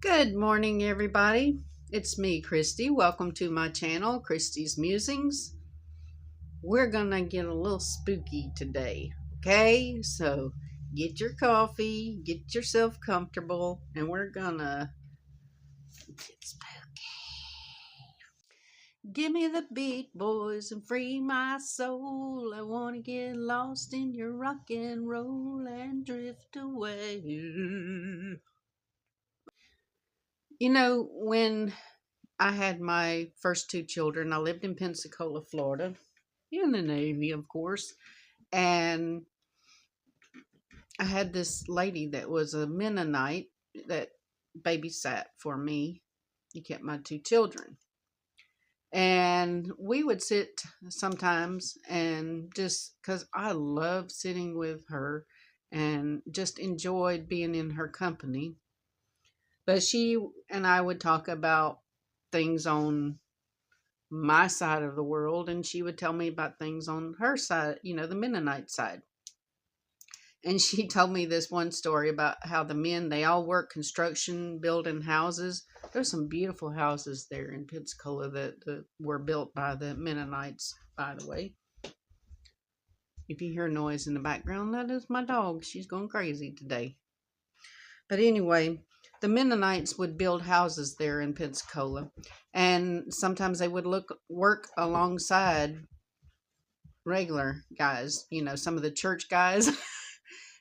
Good morning, everybody. It's me, Christy. Welcome to my channel, Christy's Musings. We're gonna get a little spooky today, okay? So get your coffee, get yourself comfortable, and we're gonna get spooky. Give me the beat, boys, and free my soul. I wanna get lost in your rock and roll and drift away. When I had my first two children, I lived in Pensacola, Florida, in the Navy, of course. And I had this lady that was a Mennonite that babysat for me. He kept my two children. And we would sit sometimes and just because I loved sitting with her and just enjoyed being in her company. But she and I would talk about things on my side of the world, and she would tell me about things on her side, the Mennonite side. And she told me this one story about how the men, they all work construction, building houses. There's some beautiful houses there in Pensacola that were built by the Mennonites, by the way. If you hear noise in the background, that is my dog. She's going crazy today. But anyway, the Mennonites would build houses there in Pensacola, and sometimes they would work alongside regular guys, some of the church guys.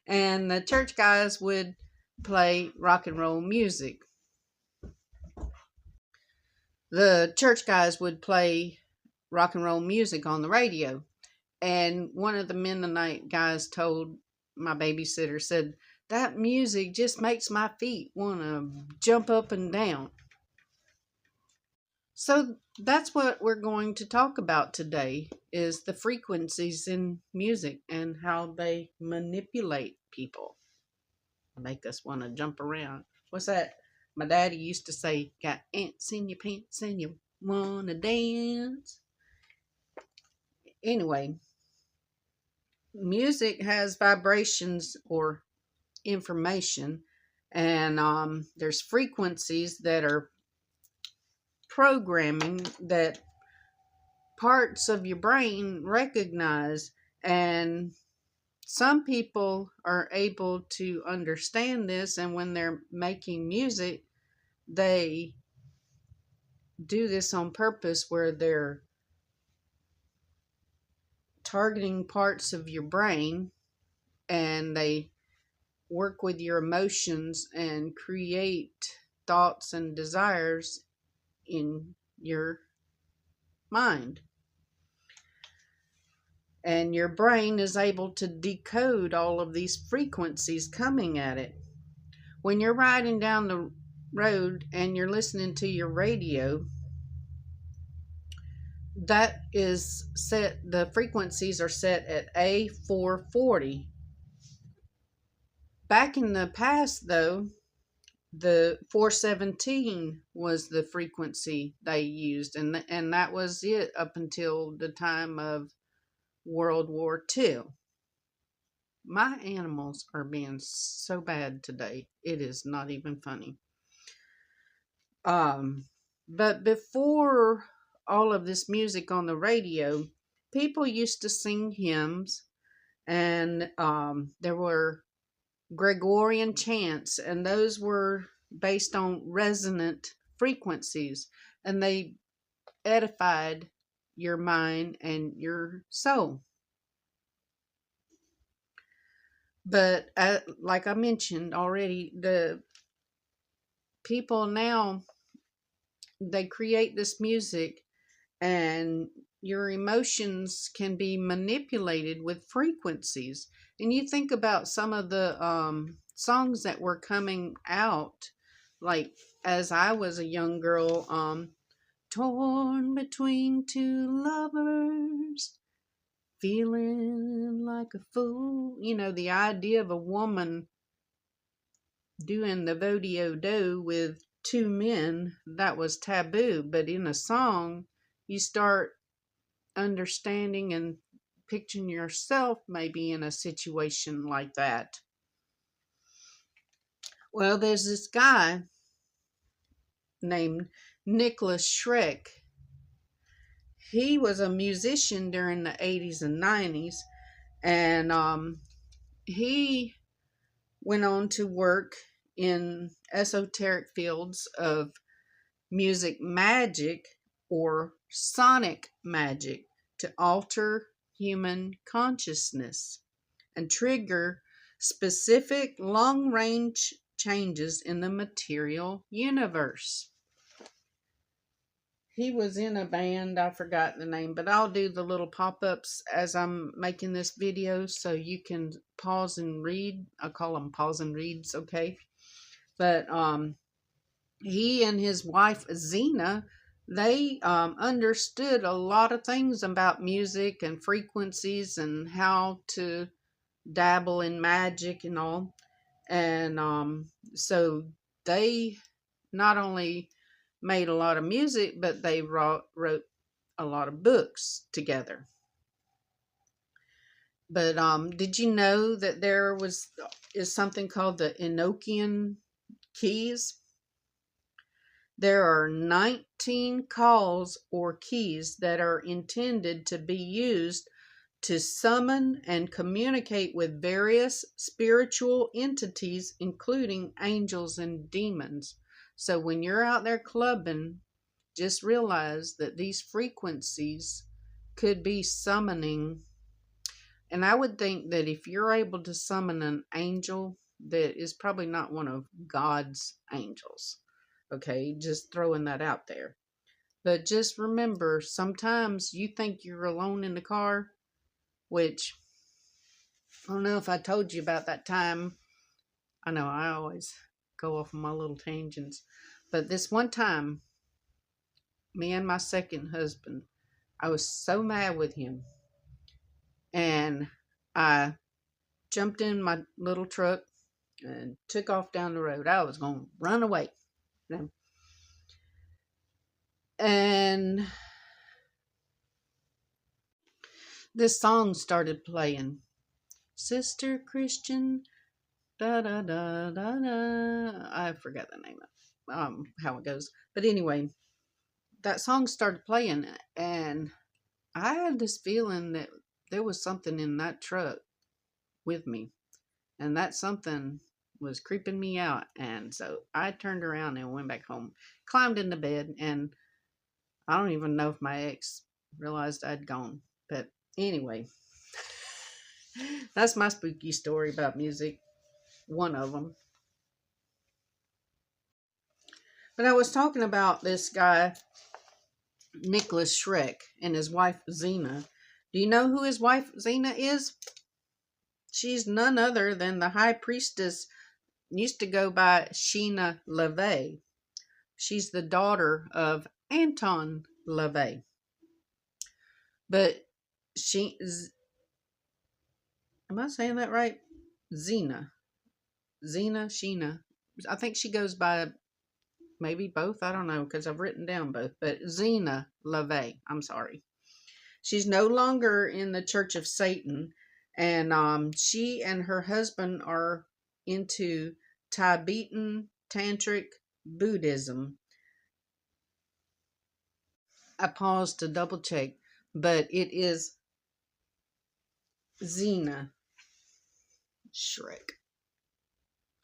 And the church guys would play rock and roll music. The church guys would play rock and roll music on the radio. And one of the Mennonite guys told my babysitter, said, that music just makes my feet want to jump up and down. So that's what we're going to talk about today, is the frequencies in music and how they manipulate people, make us want to jump around. What's that? My daddy used to say, got ants in your pants and you want to dance. Anyway, music has vibrations or information, and there's frequencies that are programming that parts of your brain recognize, and some people are able to understand this, and when they're making music, they do this on purpose where they're targeting parts of your brain, and they work with your emotions and create thoughts and desires in your mind. And your brain is able to decode all of these frequencies coming at it. When you're riding down the road and you're listening to your radio, that is set, the frequencies are set at A440. Back in the past, though, the 417 was the frequency they used, and that was it up until the time of World War II. My animals are being so bad today, it is not even funny. But before all of this music on the radio, people used to sing hymns, and there were Gregorian chants, and those were based on resonant frequencies, and they edified your mind and your soul. But like I mentioned already, the people now, they create this music, and your emotions can be manipulated with frequencies. And you think about some of the songs that were coming out, like as I was a young girl, torn between two lovers, feeling like a fool. The idea of a woman doing the vodeo-do with two men, that was taboo. But in a song, you start understanding and picturing yourself maybe in a situation like that. Well, there's this guy named Nikolas Schreck. He was a musician during the 80s and 90s, and he went on to work in esoteric fields of music magic or sonic magic to alter human consciousness and trigger specific long-range changes in the material universe. He was in a band, I forgot the name, but I'll do the little pop-ups as I'm making this video so you can pause and read. I call them pause and reads, okay? But he and his wife Zena, they understood a lot of things about music and frequencies and how to dabble in magic and all. And so they not only made a lot of music, but they wrote a lot of books together. But did you know that there is something called the Enochian keys? There are 19 calls or keys that are intended to be used to summon and communicate with various spiritual entities, including angels and demons. So when you're out there clubbing, just realize that these frequencies could be summoning. And I would think that if you're able to summon an angel, that is probably not one of God's angels. Okay, just throwing that out there. But just remember, sometimes you think you're alone in the car, which I don't know if I told you about that time. I know I always go off on my little tangents. But this one time, me and my second husband, I was so mad with him. And I jumped in my little truck and took off down the road. I was going to run away. And this song started playing. Sister Christian, da da da da da. I forgot the name of how it goes. But anyway, that song started playing, and I had this feeling that there was something in that truck with me, and that something was creeping me out. And so I turned around and went back home, climbed into bed, and I don't even know if my ex realized I'd gone. But anyway, that's my spooky story about music. One of them. But I was talking about this guy, Nikolas Schreck, and his wife, Zena. Do you know who his wife, Zena, is? She's none other than the high priestess, used to go by Sheena LaVey. She's the daughter of Anton LaVey. But am I saying that right? Sheena. I think she goes by maybe both. I don't know because I've written down both. But Zena LaVey. I'm sorry. She's no longer in the Church of Satan. And she and her husband are into Tibetan Tantric Buddhism. I paused to double check, but it is Zena Schreck.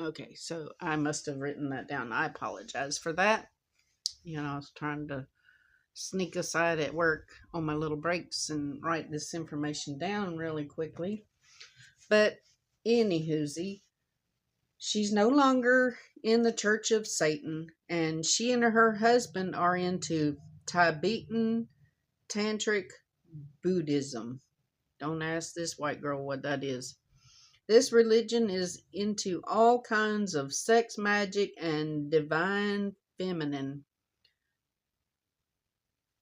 Okay, so I must have written that down. I apologize for that. I was trying to sneak aside at work on my little breaks and write this information down really quickly. But anywhoozy, she's no longer in the Church of Satan, and she and her husband are into Tibetan Tantric Buddhism. Don't ask this white girl what that is. This religion is into all kinds of sex magic and divine feminine.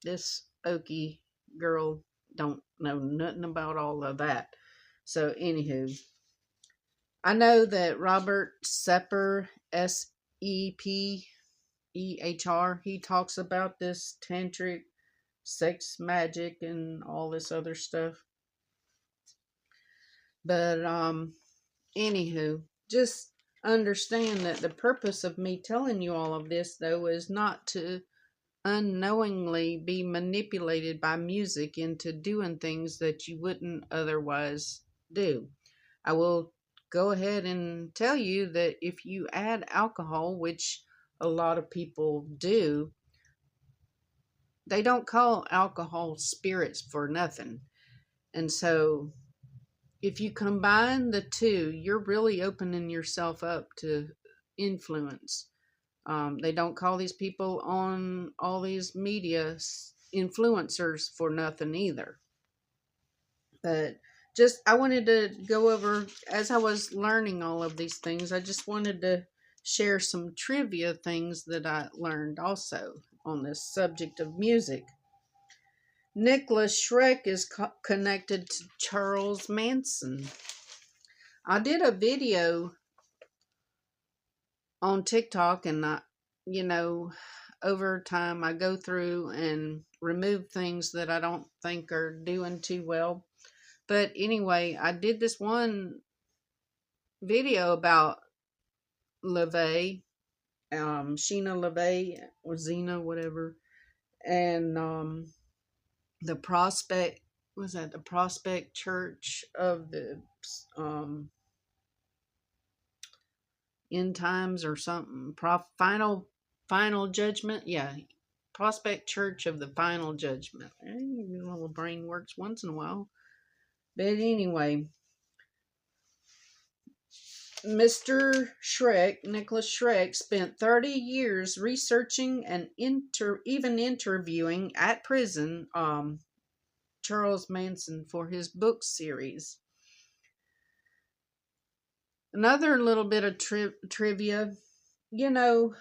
This oaky girl don't know nothing about all of that. So anywho, I know that Robert Sepper, Sepper, he talks about this tantric sex magic and all this other stuff. But anywho, just understand that the purpose of me telling you all of this, though, is not to unknowingly be manipulated by music into doing things that you wouldn't otherwise do. I will go ahead and tell you that if you add alcohol, which a lot of people do, they don't call alcohol spirits for nothing. And so if you combine the two, you're really opening yourself up to influence. They don't call these people on all these media influencers for nothing either. But just, I wanted to go over, as I was learning all of these things, I just wanted to share some trivia things that I learned also on this subject of music. Nikolas Schreck is connected to Charles Manson. I did a video on TikTok, and you know, over time I go through and remove things that I don't think are doing too well. But anyway, I did this one video about LaVey, Sheena LaVey, or Zena, whatever, and the Prospect, was that the Prospect Church of the end times or something, final judgment, yeah, Prospect Church of the Final Judgment. Your little brain works once in a while. But anyway, Mr. Schreck, Nikolas Schreck, spent 30 years researching and even interviewing at prison Charles Manson for his book series. Another little bit of trivia. You know,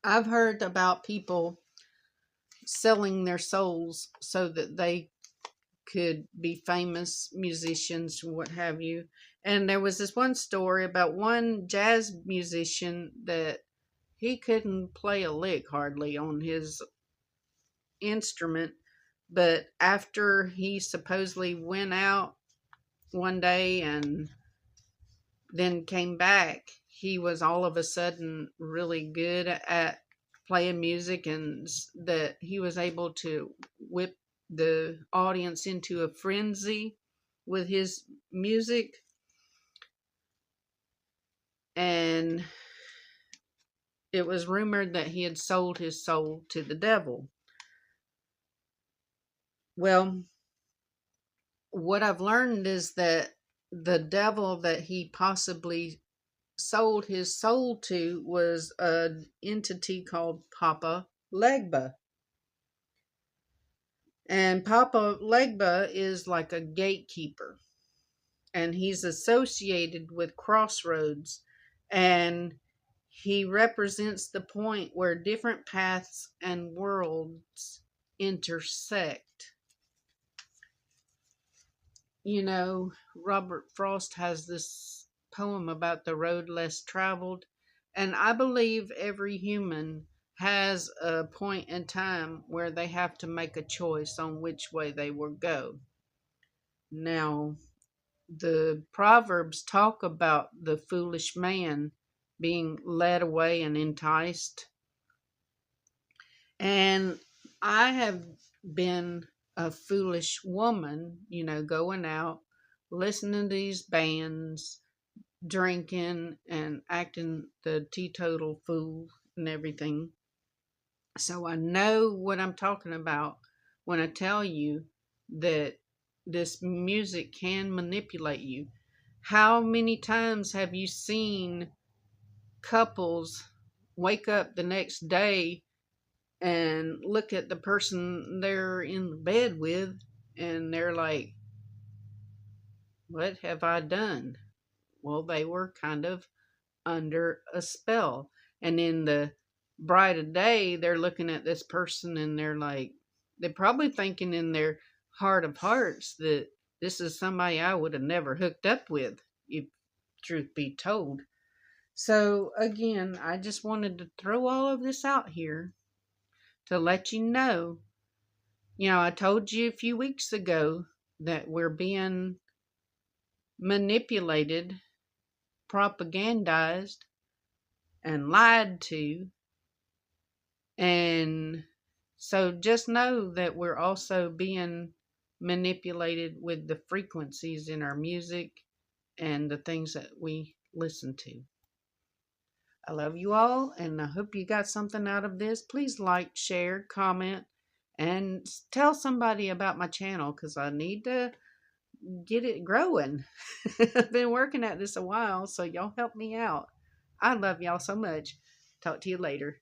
I've heard about people selling their souls so that they could be famous musicians, what have you. And there was this one story about one jazz musician that he couldn't play a lick hardly on his instrument, but after he supposedly went out one day and then came back, he was all of a sudden really good at playing music, and that he was able to whip the audience into a frenzy with his music. And it was rumored that he had sold his soul to the devil. Well, what I've learned is that the devil that he possibly sold his soul to was an entity called Papa Legba. And Papa Legba is like a gatekeeper, and he's associated with Crossroads, and he represents the point where different paths and worlds intersect. You know, Robert Frost has this poem about the road less traveled, and I believe every human has a point in time where they have to make a choice on which way they will go. Now, the Proverbs talk about the foolish man being led away and enticed. And I have been a foolish woman, you know, going out, listening to these bands, drinking, and acting the teetotal fool and everything. So I know what I'm talking about when I tell you that this music can manipulate you. How many times have you seen couples wake up the next day and look at the person they're in the bed with, and they're like, what have I done? Well, they were kind of under a spell. And in the bright of day, they're looking at this person and they're like, they're probably thinking in their heart of hearts that this is somebody I would have never hooked up with, if truth be told. So again, I just wanted to throw all of this out here to let you know. You know, I told you a few weeks ago that we're being manipulated propagandized and lied to. And so just know that we're also being manipulated with the frequencies in our music and the things that we listen to. I love you all, and I hope you got something out of this. Please like, share, comment, and tell somebody about my channel because I need to get it growing. I've been working at this a while, so y'all help me out. I love y'all so much. Talk to you later.